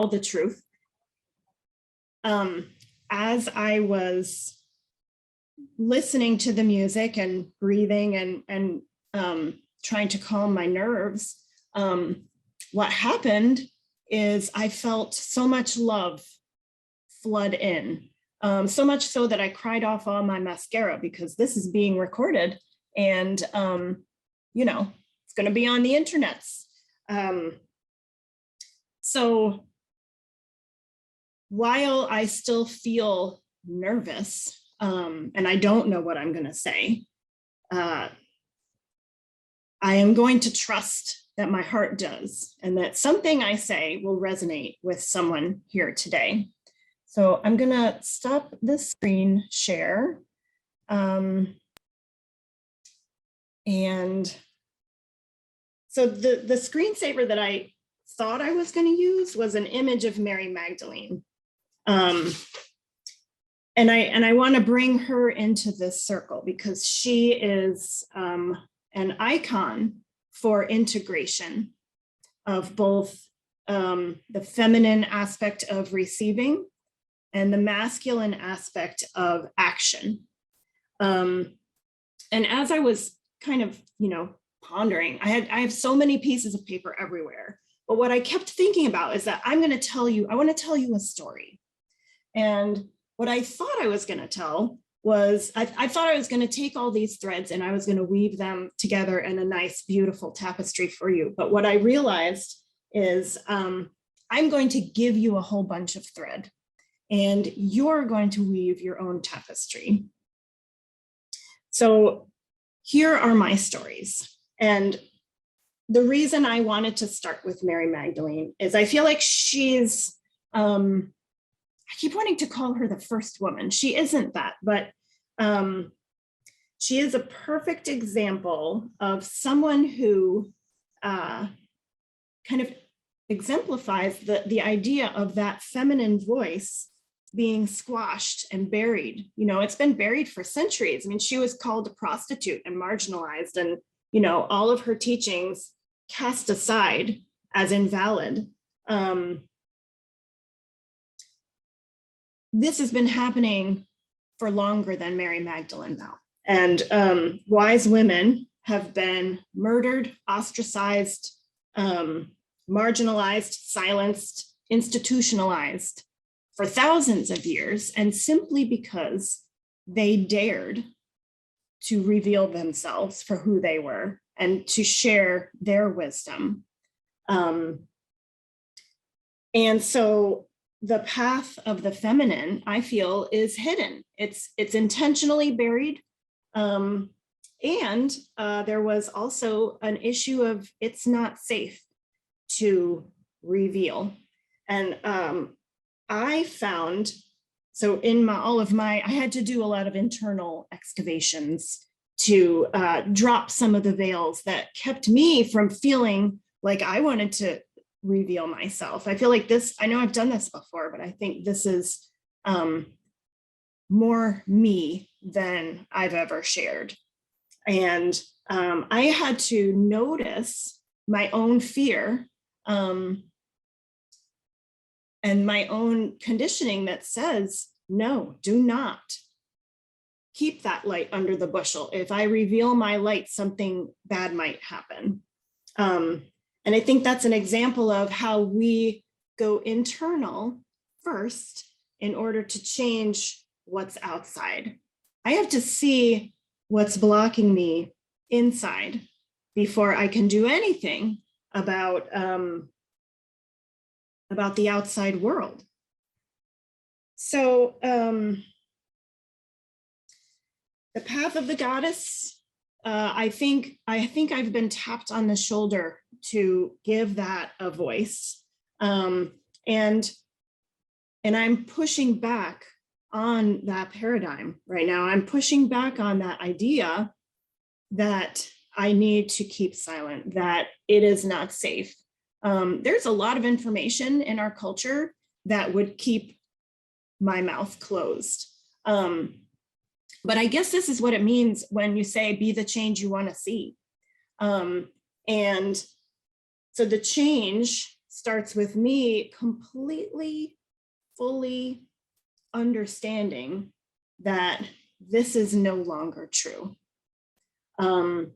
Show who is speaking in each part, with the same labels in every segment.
Speaker 1: the truth. As I was listening to the music and breathing and trying to calm my nerves, what happened is I felt so much love flood in, so much so that I cried off all my mascara, because this is being recorded and, you know, it's going to be on the internets. So while I still feel nervous, and I don't know what I'm going to say, I am going to trust that my heart does, and that something I say will resonate with someone here today. So I'm going to stop the screen share. And so the screensaver that I thought I was going to use was an image of Mary Magdalene. And I want to bring her into this circle because she is an icon for integration of both the feminine aspect of receiving and the masculine aspect of action. And as I was kind of, pondering, I have so many pieces of paper everywhere, but what I kept thinking about is that I want to tell you a story. And what I thought I was going to tell was, I thought I was going to take all these threads and I was going to weave them together in a nice, beautiful tapestry for you. But what I realized is I'm going to give you a whole bunch of thread and you're going to weave your own tapestry. So here are my stories. And the reason I wanted to start with Mary Magdalene is I feel like she's, I keep wanting to call her the first woman. She isn't that, but she is a perfect example of someone who kind of exemplifies the idea of that feminine voice being squashed and buried. It's been buried for centuries. I mean, she was called a prostitute and marginalized, and, all of her teachings cast aside as invalid. This has been happening for longer than Mary Magdalene now. And wise women have been murdered, ostracized, marginalized, silenced, institutionalized for thousands of years, and simply because they dared to reveal themselves for who they were and to share their wisdom. And so the path of the feminine, I feel, is hidden. It's intentionally buried. And there was also an issue of it's not safe to reveal. And I found, so in I had to do a lot of internal excavations to drop some of the veils that kept me from feeling like I wanted to reveal myself. I feel like this, I know I've done this before, but I think this is more me than I've ever shared. And I had to notice my own fear and my own conditioning that says, no, do not keep that light under the bushel. If I reveal my light, something bad might happen. And I think that's an example of how we go internal first in order to change what's outside. I have to see what's blocking me inside before I can do anything about the outside world. So the path of the goddess, I think I've been tapped on the shoulder to give that a voice. And I'm pushing back on that paradigm right now. I'm pushing back on that idea that I need to keep silent, that it is not safe. There's a lot of information in our culture that would keep my mouth closed. But I guess this is what it means when you say, be the change you want to see. And so the change starts with me completely, fully understanding that this is no longer true. And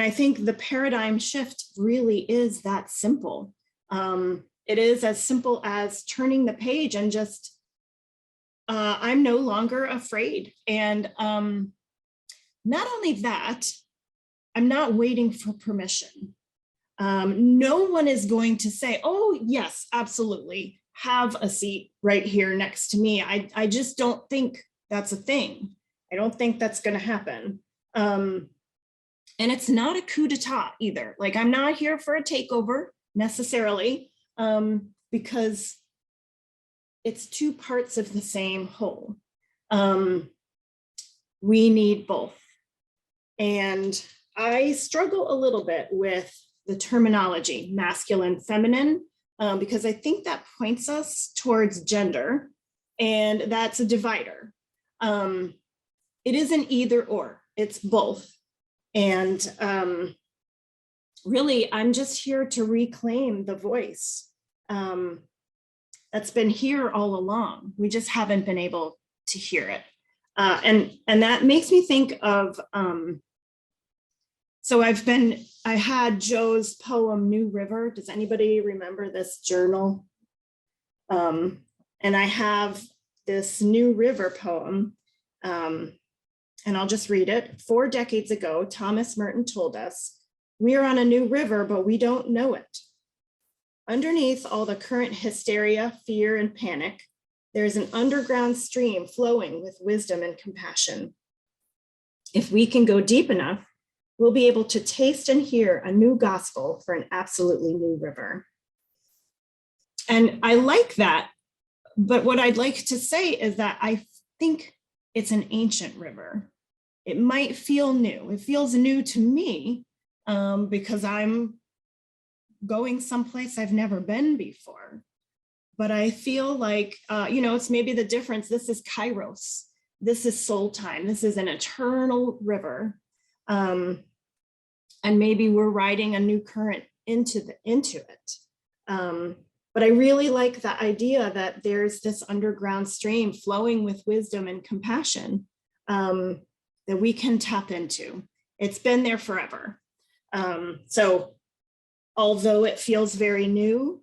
Speaker 1: I think the paradigm shift really is that simple. It is as simple as turning the page and just, I'm no longer afraid. And not only that, I'm not waiting for permission. No one is going to say, oh, yes, absolutely, have a seat right here next to me. I just don't think that's a thing. I don't think that's going to happen. And it's not a coup d'etat either. Like, I'm not here for a takeover necessarily, because it's two parts of the same whole. We need both. And I struggle a little bit with the terminology, masculine, feminine, because I think that points us towards gender, and that's a divider. It isn't either or, it's both. And really, I'm just here to reclaim the voice that's been here all along. We just haven't been able to hear it. And that makes me think of, so I had Joe's poem, New River. Does anybody remember this journal? And I have this New River poem, and I'll just read it. 4 decades ago, Thomas Merton told us, we are on a new river, but we don't know it. Underneath all the current hysteria, fear, and panic, there's an underground stream flowing with wisdom and compassion. If we can go deep enough, we'll be able to taste and hear a new gospel for an absolutely new river. And I like that, but what I'd like to say is that I think it's an ancient river. It might feel new. It feels new to me because I'm going someplace I've never been before. But I feel like, it's maybe the difference. This is Kairos. This is soul time. This is an eternal river. And maybe we're riding a new current into it. But I really like the idea that there's this underground stream flowing with wisdom and compassion that we can tap into. It's been there forever. So although it feels very new,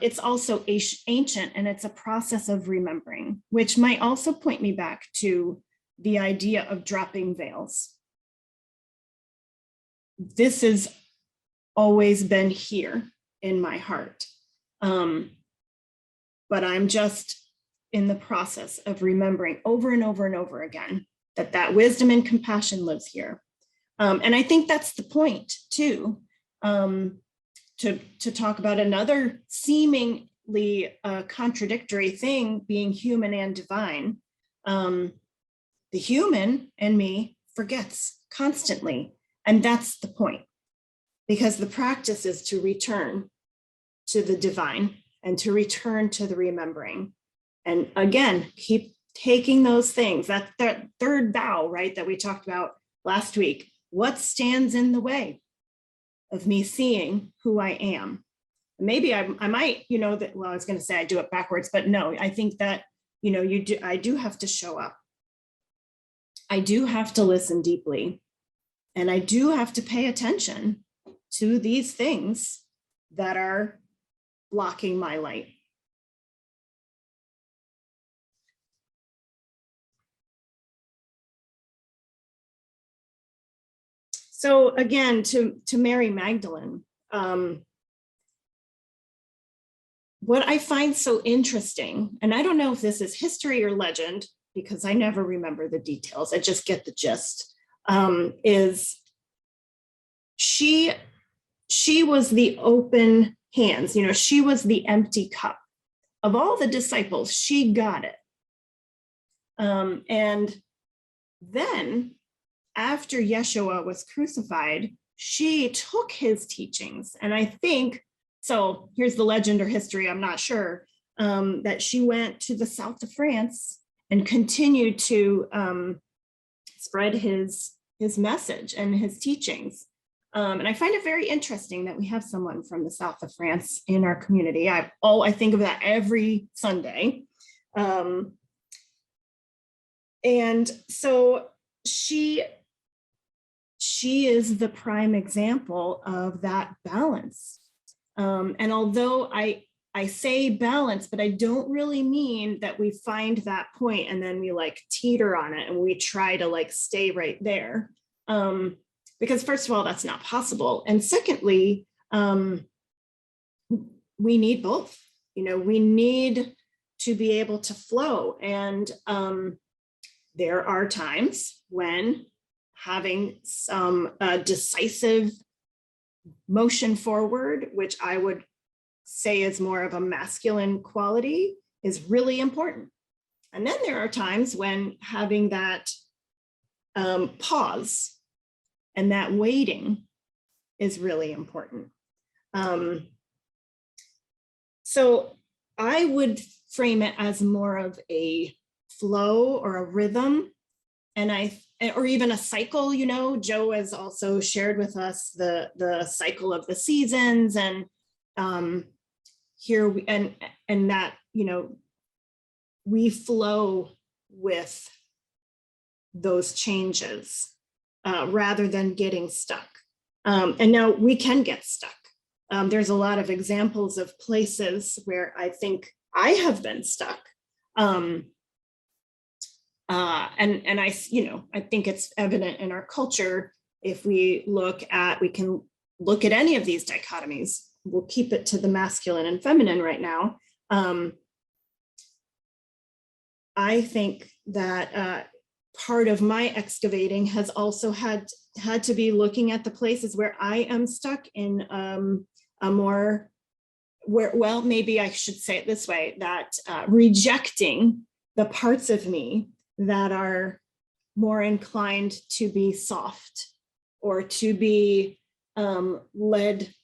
Speaker 1: it's also ancient, and it's a process of remembering, which might also point me back to the idea of dropping veils. This has always been here in my heart. But I'm just in the process of remembering over and over and over again that wisdom and compassion lives here. And I think that's the point too, to talk about another seemingly contradictory thing, being human and divine. The human in me forgets constantly. And that's the point, because the practice is to return to the divine and to return to the remembering. And again, keep taking those things, that third vow, right, that we talked about last week. What stands in the way of me seeing who I am? Maybe I might, I was going to say I do it backwards, but no, I think that, I do have to show up. I do have to listen deeply. And I do have to pay attention to these things that are blocking my light. So again, to Mary Magdalene, what I find so interesting, and I don't know if this is history or legend, because I never remember the details, I just get the gist, is she was the open hands, she was the empty cup. Of all the disciples, she got it. And then after Yeshua was crucified, she took his teachings. And I think, so here's the legend or history, I'm not sure, that she went to the south of France and continued to spread his message and his teachings. And I find it very interesting that we have someone from the south of France in our community. I think of that every Sunday. And so she is the prime example of that balance. And although I say balance, but I don't really mean that we find that point and then we like teeter on it and we try to like stay right there. Because first of all, that's not possible. And secondly, we need both. We need to be able to flow. And there are times when having some decisive motion forward, which I would say is more of a masculine quality, is really important. And then there are times when having that pause and that waiting is really important. So I would frame it as more of a flow or a rhythm, or even a cycle. Joe has also shared with us the cycle of the seasons, and here and that we flow with those changes rather than getting stuck. And now we can get stuck. There's a lot of examples of places where I think I have been stuck. And I think it's evident in our culture. If we can look at any of these dichotomies. We'll keep it to the masculine and feminine right now. I think that part of my excavating has also had to be looking at the places where I am stuck in maybe I should say it this way, that rejecting the parts of me that are more inclined to be soft or to be led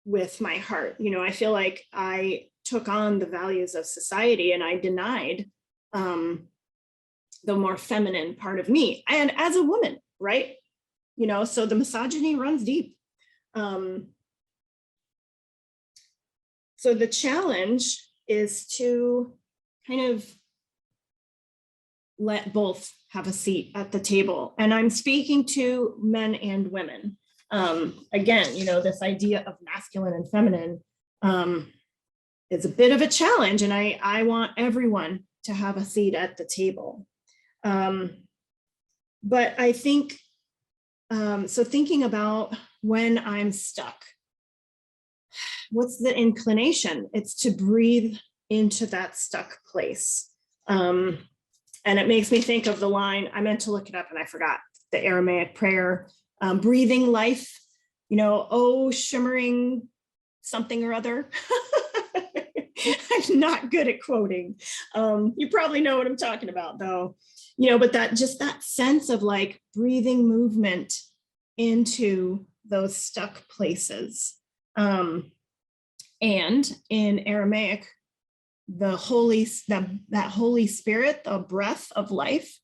Speaker 1: with my heart. I feel like I took on the values of society and I denied the more feminine part of me. And as a woman, right? So the misogyny runs deep. So the challenge is to kind of let both have a seat at the table. And I'm speaking to men and women. Again, this idea of masculine and feminine is a bit of a challenge, and I want everyone to have a seat at the table. But I think, so thinking about when I'm stuck, what's the inclination? It's to breathe into that stuck place. And it makes me think of the line, I meant to look it up and I forgot, the Aramaic prayer, breathing life, oh, shimmering something or other. I'm not good at quoting. You probably know what I'm talking about though, but that sense of like breathing movement into those stuck places. And in Aramaic, that Holy Spirit, the breath of life,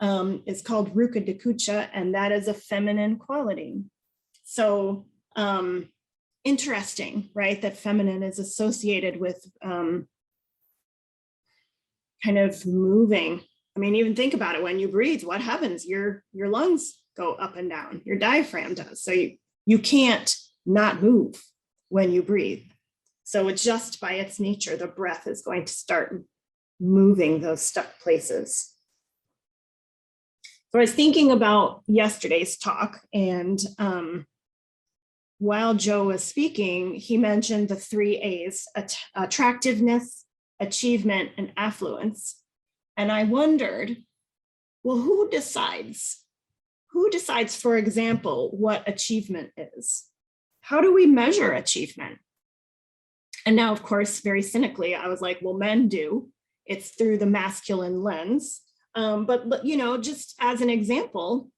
Speaker 1: is called Ruka Dekucha, and that is a feminine quality. So interesting, right? That feminine is associated with kind of moving. I mean, even think about it. When you breathe, what happens? Your lungs go up and down. Your diaphragm does. So you can't not move when you breathe. So it's just by its nature, the breath is going to start moving those stuck places. So I was thinking about yesterday's talk, and while Joe was speaking, he mentioned the 3 A's, attractiveness, achievement, and affluence. And I wondered, well, who decides? Who decides, for example, what achievement is? How do we measure achievement? And now, of course, very cynically, I was like, well, men do. It's through the masculine lens. But just as an example,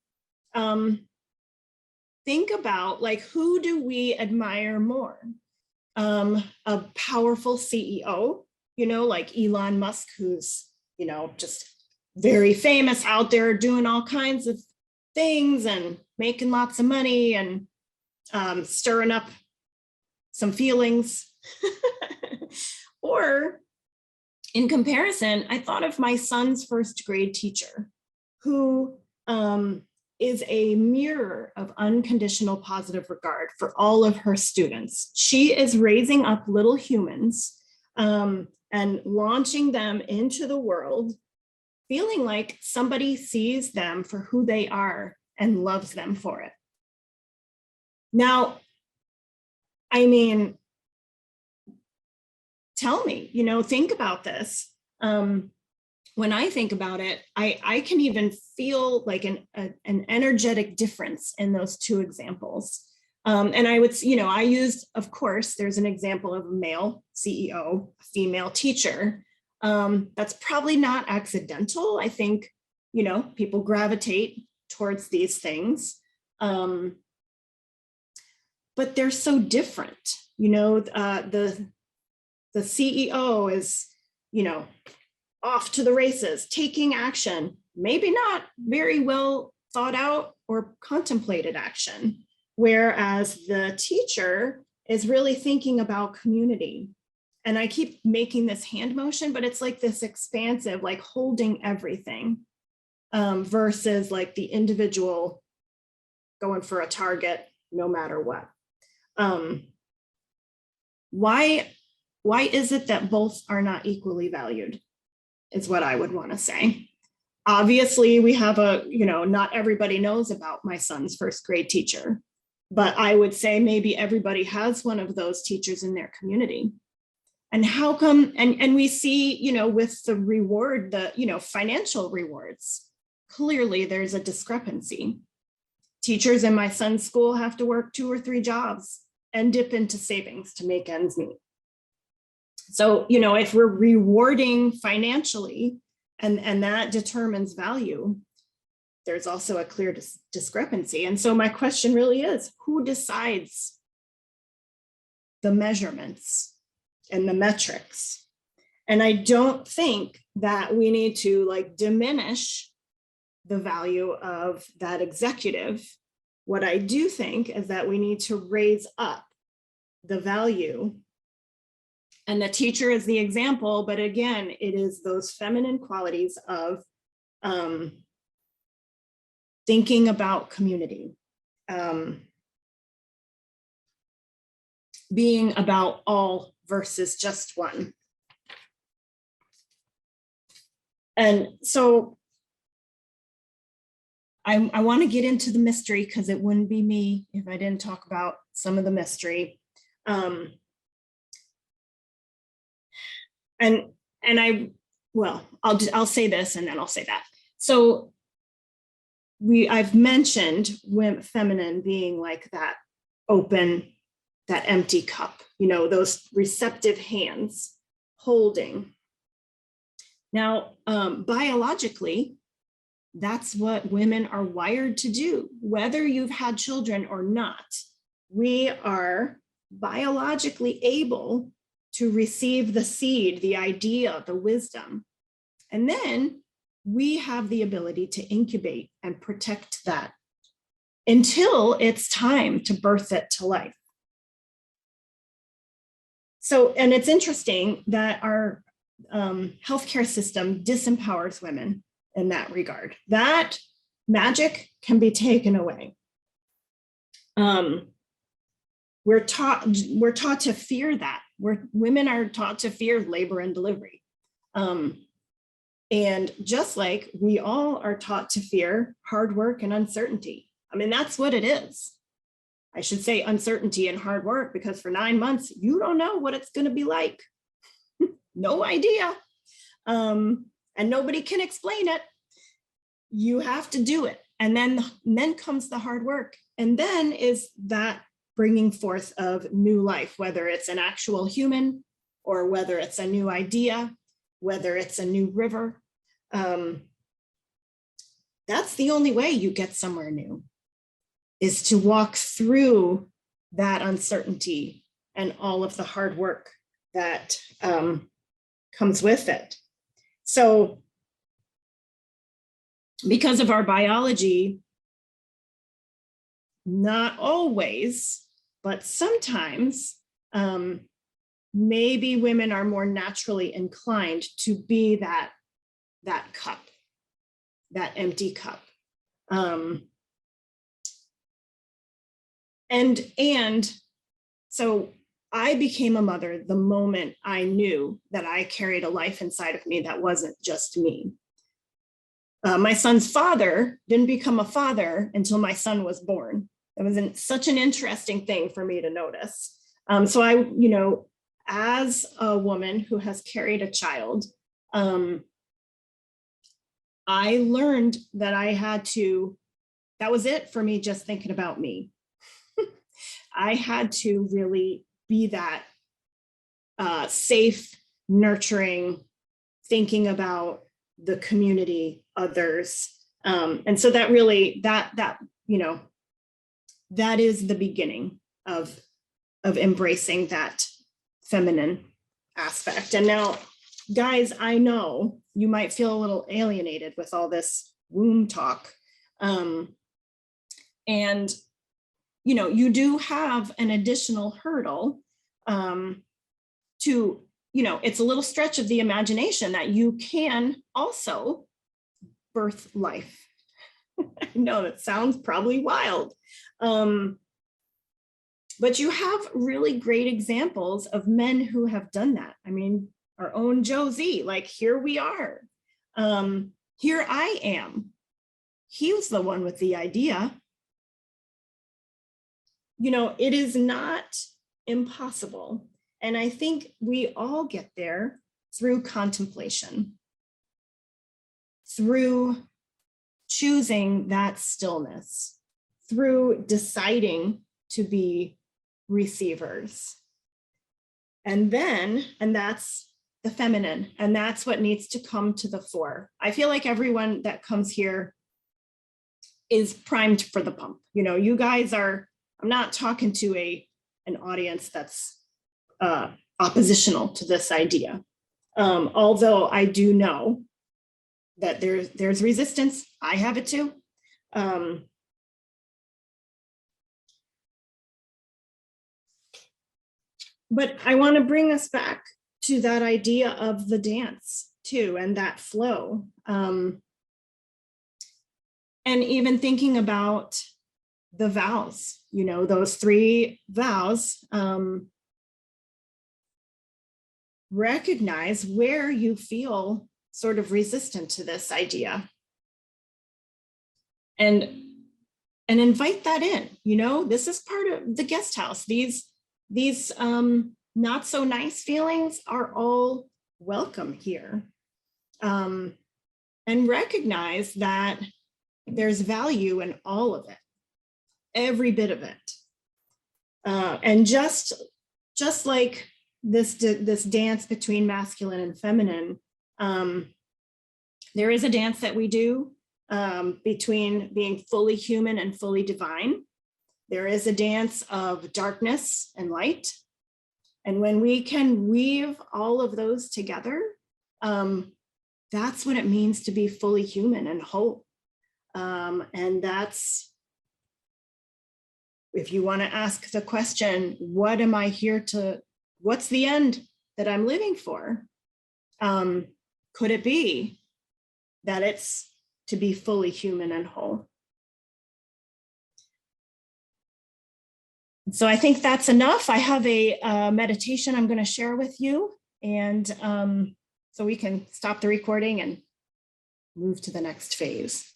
Speaker 1: think about like, who do we admire more? A powerful CEO, like Elon Musk, who's, just very famous out there doing all kinds of things and making lots of money and stirring up some feelings. Or in comparison, I thought of my son's first grade teacher, who is a mirror of unconditional positive regard for all of her students. She is raising up little humans and launching them into the world, feeling like somebody sees them for who they are and loves them for it. Now, I mean, tell me, think about this. When I think about it, I can even feel like an energetic difference in those two examples. And I would, I used, of course, there's an example of a male CEO, a female teacher. That's probably not accidental. I think, people gravitate towards these things. But they're so different. The CEO is, off to the races, taking action, maybe not very well thought out or contemplated action. Whereas the teacher is really thinking about community. And I keep making this hand motion, but it's like this expansive, like holding everything versus like the individual going for a target no matter what. Why is it that both are not equally valued? Is what I would want to say. Obviously, we have not everybody knows about my son's first grade teacher, but I would say maybe everybody has one of those teachers in their community. And how come, and we see, with the reward, the, financial rewards, clearly there's a discrepancy. Teachers in my son's school have to work 2 or 3 jobs and dip into savings to make ends meet. So, if we're rewarding financially and that determines value, there's also a clear discrepancy. And so my question really is, who decides the measurements and the metrics? And I don't think that we need to diminish the value of that executive. What I do think is that we need to raise up the value. And the teacher is the example, but again, it is those feminine qualities of thinking about community, being about all versus just one. And so I want to get into the mystery, because it wouldn't be me if I didn't talk about some of the mystery. I'll say this and then I'll say that. So I've mentioned feminine being like that open, that empty cup, those receptive hands holding. Now, biologically, that's what women are wired to do. Whether you've had children or not, we are biologically able to receive the seed, the idea, the wisdom. And then we have the ability to incubate and protect that until it's time to birth it to life. So, and it's interesting that our healthcare system disempowers women in that regard. That magic can be taken away. We're taught to fear that. Women are taught to fear labor and delivery. And just like we all are taught to fear hard work and uncertainty. I mean, that's what it is. I should say uncertainty and hard work, because for 9 months, you don't know what it's going to be like. No idea. And nobody can explain it. You have to do it. And then comes the hard work. And then is that bringing forth of new life, whether it's an actual human or whether it's a new idea, whether it's a new river. That's the only way you get somewhere new, is to walk through that uncertainty and all of the hard work that comes with it. So because of our biology, not always, but sometimes maybe women are more naturally inclined to be that cup, that empty cup. And so I became a mother the moment I knew that I carried a life inside of me that wasn't just me. My son's father didn't become a father until my son was born. It was such an interesting thing for me to notice. So I, as a woman who has carried a child, I learned that I had to, that was it for me just thinking about me. I had to really be that safe, nurturing, thinking about the community, others. And so that really, that is the beginning of embracing that feminine aspect. And now, guys, I know you might feel a little alienated with all this womb talk. And you do have an additional hurdle to, it's a little stretch of the imagination that you can also birth life. I know that sounds probably wild. But you have really great examples of men who have done that. I mean, our own Josie, like, here we are. Here I am. He was the one with the idea. It is not impossible. And I think we all get there through contemplation, through choosing that stillness, through deciding to be receivers. And that's the feminine, and that's what needs to come to the fore. I feel like everyone that comes here is primed for the pump. You guys are, I'm not talking to an audience that's oppositional to this idea. Although I do know that there's resistance. I have it too. But I want to bring us back to that idea of the dance too, and that flow. And even thinking about the vows, those 3 vows, recognize where you feel sort of resistant to this idea. And invite that in, this is part of the guest house. These not so nice feelings are all welcome here. And recognize that there's value in all of it, every bit of it. And just like this dance between masculine and feminine, there is a dance that we do between being fully human and fully divine. There is a dance of darkness and light. And when we can weave all of those together, that's what it means to be fully human and whole. And that's, if you want to ask the question, what am I here to, what's the end that I'm living for? Could it be that it's to be fully human and whole? So I think that's enough. I have a meditation I'm going to share with you, and so we can stop the recording and move to the next phase.